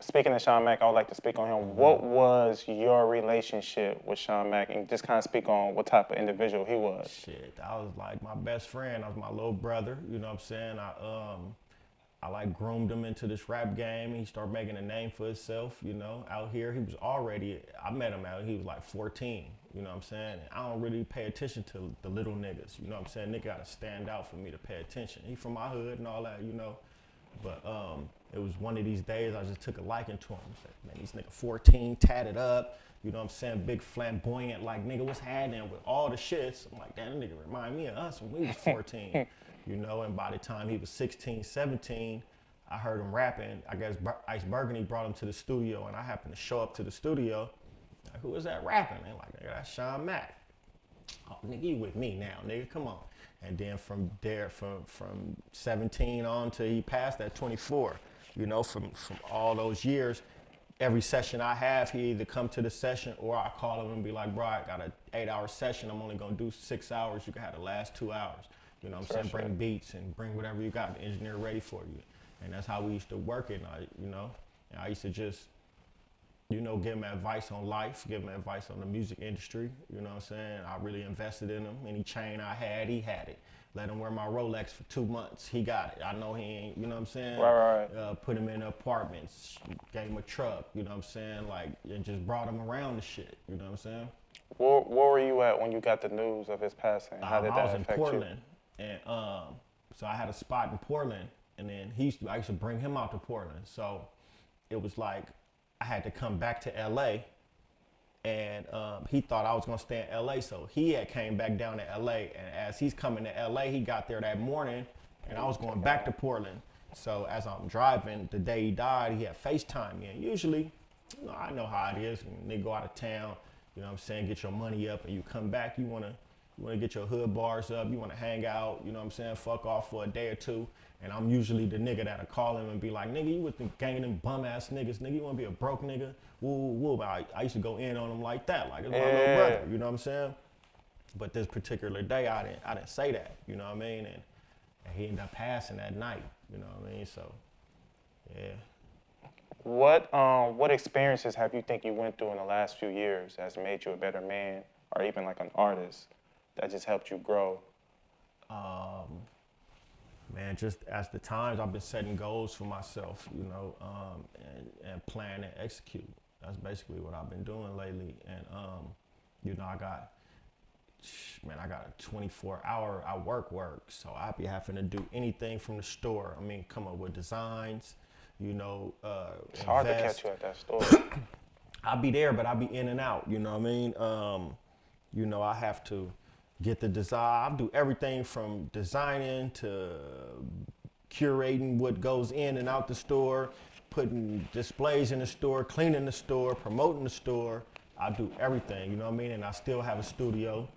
Speaking of Sean Mack, I would like to speak on him. What was your relationship with Sean Mack, and just kind of speak on what type of individual he was? Shit, I was like my best friend. I was my little brother. You know what I'm saying? I like groomed him into this rap game. He started making a name for himself. You know, out here he was already. I met him out. He was like 14. You know what I'm saying? And I don't really pay attention to the little niggas. You know what I'm saying? Nigga gotta stand out for me to pay attention. He from my hood and all that. You know. But it was one of these days I just took a liking to him. I said, man, these nigga 14, tatted up, you know what I'm saying, big flamboyant, like nigga, what's happening with all the shits? I'm like, damn, that nigga remind me of us when we was 14, you know, and by the time he was 16, 17, I heard him rapping. I guess Ice Burgundy brought him to the studio, and I happened to show up to the studio. Like, who is that rapping? And like, nigga, that's Sean Mack. Oh, nigga, you with me now, nigga, come on. And then from there, from 17 on till he passed at 24, you know, from all those years, every session I have, he either come to the session or I call him and be like, bro, I got an 8-hour session. I'm only gonna do 6 hours. You can have the last 2 hours. You know what I'm saying? Bring beats and bring whatever you got, the engineer ready for you. And that's how we used to work it, you know. And I used to just, you know, give him advice on life, give him advice on the music industry, you know what I'm saying? I really invested in him. Any chain I had, he had it. Let him wear my Rolex for 2 months, he got it. I know he ain't, you know what I'm saying? Right. Put him in apartments, gave him a truck, you know what I'm saying? Like, and just brought him around the shit, you know what I'm saying? Where were you at when you got the news of his passing? How did that affect you? I was in Portland, and so I had a spot in Portland, and then I used to bring him out to Portland. So it was like, I had to come back to LA, and he thought I was gonna stay in LA, so he had came back down to LA, and as he's coming to LA, he got there that morning, and I was going back to Portland. So as I'm driving, the day he died, he had FaceTime me, and usually, you know, I know how it is, when they go out of town, you know what I'm saying, get your money up, and you come back, you wanna get your hood bars up, you wanna hang out, you know what I'm saying, fuck off for a day or two. And I'm usually the nigga that'll call him and be like, nigga, you with the gang of them bum ass niggas, nigga, you wanna be a broke nigga? Woo, woo. I used to go in on him like that, like it's my little brother, you know what I'm saying? But this particular day, I didn't say that, you know what I mean? And he ended up passing that night, you know what I mean? So, yeah. What experiences have you think you went through in the last few years that's made you a better man, or even like an artist that just helped you grow? Man, just as the times I've been setting goals for myself, you know, and plan and execute. That's basically what I've been doing lately. And, you know, I got a 24-hour, I work. So I be having to do anything from the store. I mean, come up with designs, you know, It's hard to catch you at that store. I'll be there, but I'll be in and out, you know what I mean? You know, I have to get the design. I do everything from designing to curating what goes in and out the store, putting displays in the store, cleaning the store, promoting the store. I do everything, you know what I mean? And I still have a studio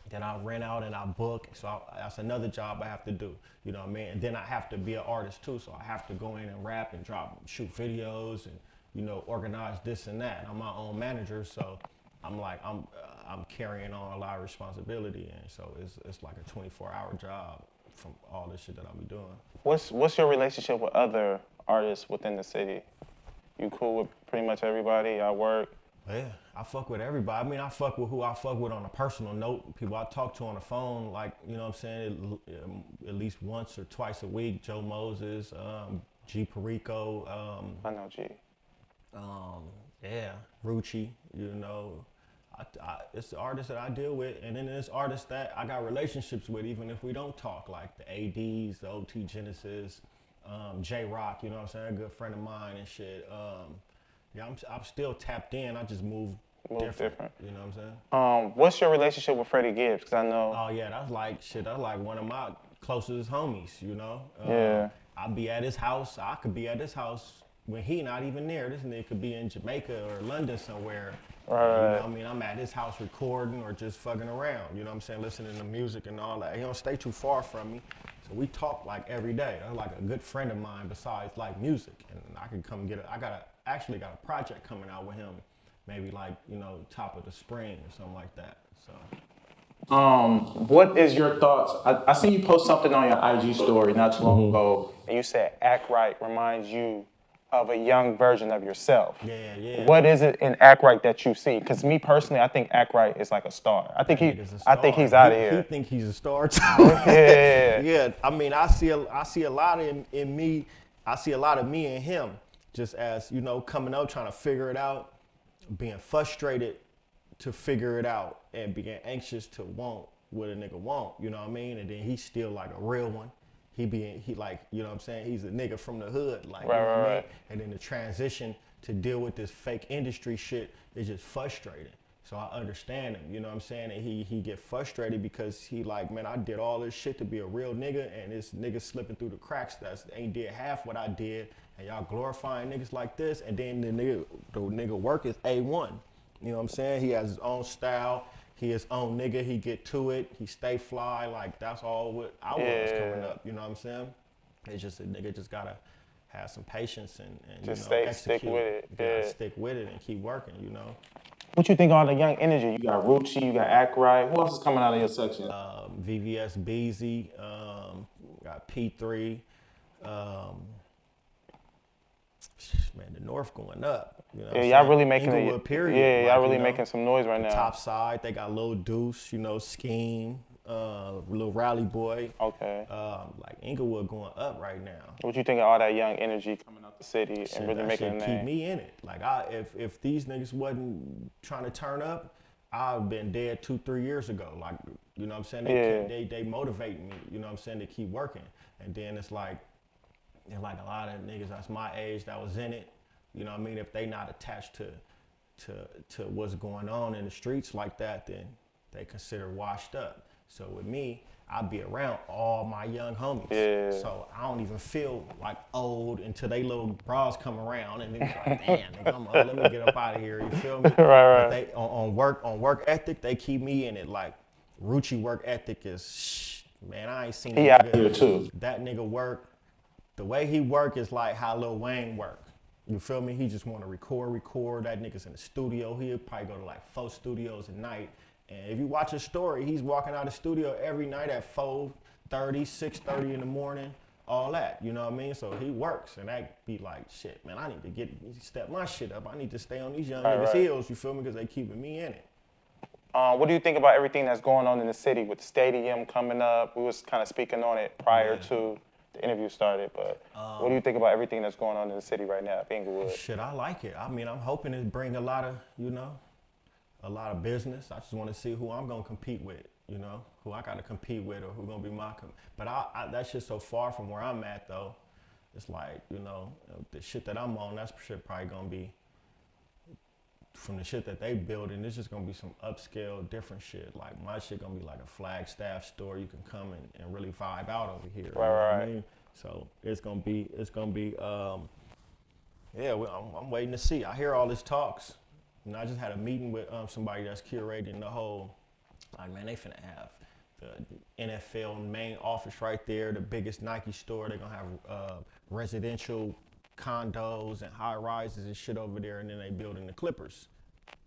that I rent out and I book. So that's another job I have to do, you know what I mean? And then I have to be an artist too. So I have to go in and rap and shoot videos and, you know, organize this and that. I'm my own manager, so I'm carrying on a lot of responsibility, and so it's like a 24-hour job from all this shit that I'll be doing. What's your relationship with other artists within the city? You cool with pretty much everybody at work? Yeah, I fuck with everybody. I mean, I fuck with who I fuck with on a personal note. People I talk to on the phone, like, you know what I'm saying, at least once or twice a week. Joe Moses, G Perico. I know G. Yeah, Rucci, you know. It's the artists that I deal with, and then there's artists that I got relationships with, even if we don't talk, like the ADs, the OT Genesis, J-Rock, you know what I'm saying, a good friend of mine and shit. Yeah, I'm still tapped in, I just move different, you know what I'm saying? What's your relationship with Freddie Gibbs? Because I know... Oh yeah, that's like one of my closest homies, you know? Yeah. I could be at his house when he not even there. This nigga could be in Jamaica or London somewhere. Right. You know what I mean? I'm at his house recording or just fucking around, you know what I'm saying? Listening to music and all that. He don't stay too far from me. So we talk like every day. That's like a good friend of mine besides like music. And I can come actually got a project coming out with him, maybe like, you know, top of the spring or something like that. So. What is your thoughts? I seen you post something on your IG story not too long ago, and you said Ackrite reminds you of a young version of yourself. Yeah. What is it in Ackrite that you see? Because me personally, I think Ackrite is like a star. I think I think he's out of here. He think he's a star too. Yeah. Yeah. I mean, I see a lot in me. I see a lot of me in him. Just as coming up, trying to figure it out, being frustrated to figure it out, and being anxious to want what a nigga want. You know what I mean? And then he's still like a real one. He like, you know what I'm saying? He's a nigga from the hood, like, you know what I mean? And then the transition to deal with this fake industry shit is just frustrating. So I understand him, you know what I'm saying? And he get frustrated because he like, man, I did all this shit to be a real nigga, and this nigga slipping through the cracks that ain't did half what I did, and y'all glorifying niggas like this, and then the nigga work is A1. You know what I'm saying? He has his own style. He his own nigga, he get to it, he stay fly, like that's all what I was coming up, you know what I'm saying? It's just a nigga just gotta have some patience and just execute. stick with it. Yeah. Stick with it and keep working, What you think of all the young energy? You got Rucci, you got Ackrite. Who else is coming out of your section? VVS Beezy, got P3, man, the North going up. You know y'all really making Inglewood, period. Yeah, y'all really making some noise right now. Top side, they got Lil Deuce, Scheme, Lil Rally Boy. Okay. Like Inglewood going up right now. What you think of all that young energy coming out the city and really making a name? Keep me in it. Like if these niggas wasn't trying to turn up, I've been dead 2-3 years ago. Like, you know what I'm saying? They motivate me, you know what I'm saying, to keep working. And then it's like a lot of niggas that's my age that was in it. You know what I mean? If they not attached to what's going on in the streets like that, then they consider washed up. So with me, I be around all my young homies. Yeah. So I don't even feel like old until they little bras come around and then it's like, damn, nigga, I'm old. Let me get up out of here. You feel me? Right. But they on work ethic, they keep me in it. Like Rucci work ethic is, man, I ain't seen he out here too. That nigga work. The way he work is like how Lil Wayne work. You feel me? He just want to record. That nigga's in the studio. He'll probably go to like 4 studios a night. And if you watch his story, he's walking out of the studio every night at 4:30, 6:30 in the morning, all that. You know what I mean? So he works, and that be like, shit, man, I need to step my shit up. I need to stay on these young niggas' heels, you feel me? Because they keeping me in it. What do you think about everything that's going on in the city with the stadium coming up? We was kind of speaking on it prior to the interview started, but what do you think about everything that's going on in the city right now, Inglewood? Shit, I like it. I mean, I'm hoping it bring a lot of business. I just want to see who I'm gonna compete with, who I gotta compete with, or who gonna be my. But that shit's so far from where I'm at though. It's like the shit that I'm on. That's shit probably gonna be from the shit that they building. It's just gonna be some upscale, different shit. Like my shit gonna be like a Flagstaff store. You can come and really vibe out over here. Right. What I mean? So it's gonna be. Yeah, I'm waiting to see. I hear all this talks. I just had a meeting with somebody that's curating the whole, like, man, they finna have the NFL main office right there, the biggest Nike store. They're gonna have residential condos and high rises and shit over there, and then they building the Clippers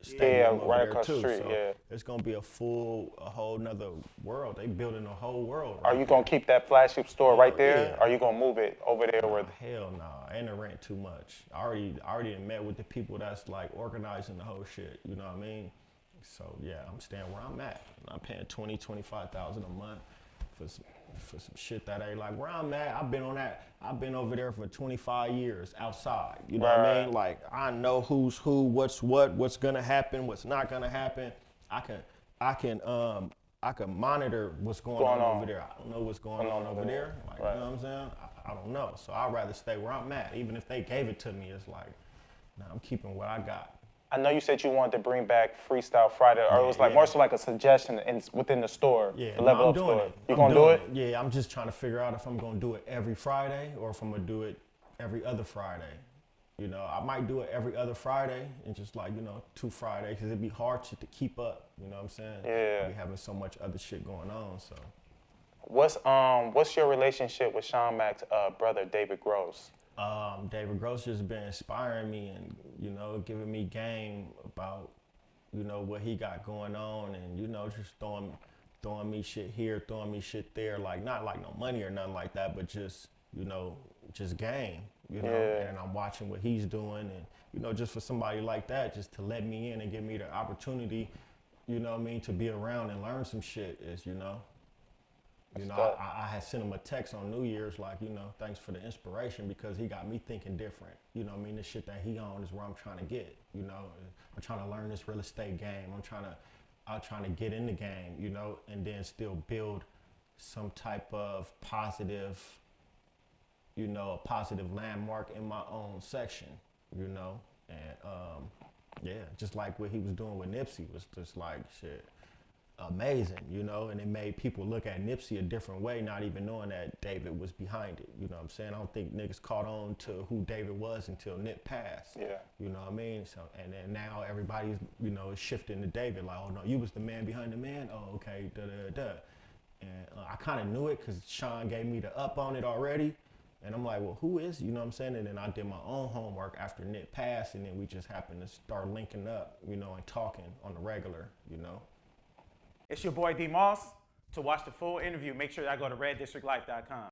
stadium over right there across too. the street, So it's gonna be a whole nother world. They building a whole world. Are you gonna keep that flagship store right there? Yeah. Are you gonna move it over there? Hell no, and the rent too much. I already met with the people that's like organizing the whole shit. You know what I mean? So yeah, I'm staying where I'm at. I'm paying $25,000 a month for some shit that ain't like where I'm at. I've been over there for 25 years outside. You know what I mean? Like I know who's who, what's gonna happen, what's not gonna happen. I can monitor what's going on over there. I don't know what's going on over there. Like, you know what I'm saying? I don't know. So I'd rather stay where I'm at. Even if they gave it to me, it's like, nah, I'm keeping what I got. I know you said you wanted to bring back Freestyle Friday, or it was like more so like a suggestion within the store, the level up store. You gonna do it? Yeah, I'm just trying to figure out if I'm gonna do it every Friday or if I'm gonna do it every other Friday. I might do it every other Friday and just like, 2 Fridays, because it'd be hard to keep up. You know what I'm saying? Yeah. We having so much other shit going on, so. What's your relationship with Sean Mack's brother, David Gross? David Gross just been inspiring me and, giving me game about, what he got going on and, just throwing me shit here, throwing me shit there. Like, not like no money or nothing like that, but just, just game. you know, and I'm watching what he's doing, and you know, just for somebody like that, just to let me in and give me the opportunity, you know what I mean, to be around and learn some shit is, you know. I had sent him a text on New Year's like, you know, thanks for the inspiration, because he got me thinking different. You know what I mean? The shit that he on is where I'm trying to get, you know. I'm trying to learn this real estate game. I'm trying to get in the game, you know, and then still build some type of positive, you know, a positive landmark in my own section, you know. And yeah, just like what he was doing with Nipsey was just like shit. Amazing, you know, and it made people look at Nipsey a different way, not even knowing that David was behind it. You know what I'm saying? I don't think niggas caught on to who David was until Nip passed. Yeah. You know what I mean? So, and then now everybody's, you know, shifting to David. Like, oh no, you was the man behind the man. Oh, okay, da da da. And I kind of knew it because Sean gave me the up on it already. And I'm like, well, who is? You know what I'm saying? And then I did my own homework after Nip passed, and then we just happened to start linking up, you know, and talking on the regular, you know. It's your boy D Moss. To watch the full interview, make sure y'all go to reddistrictlife.com.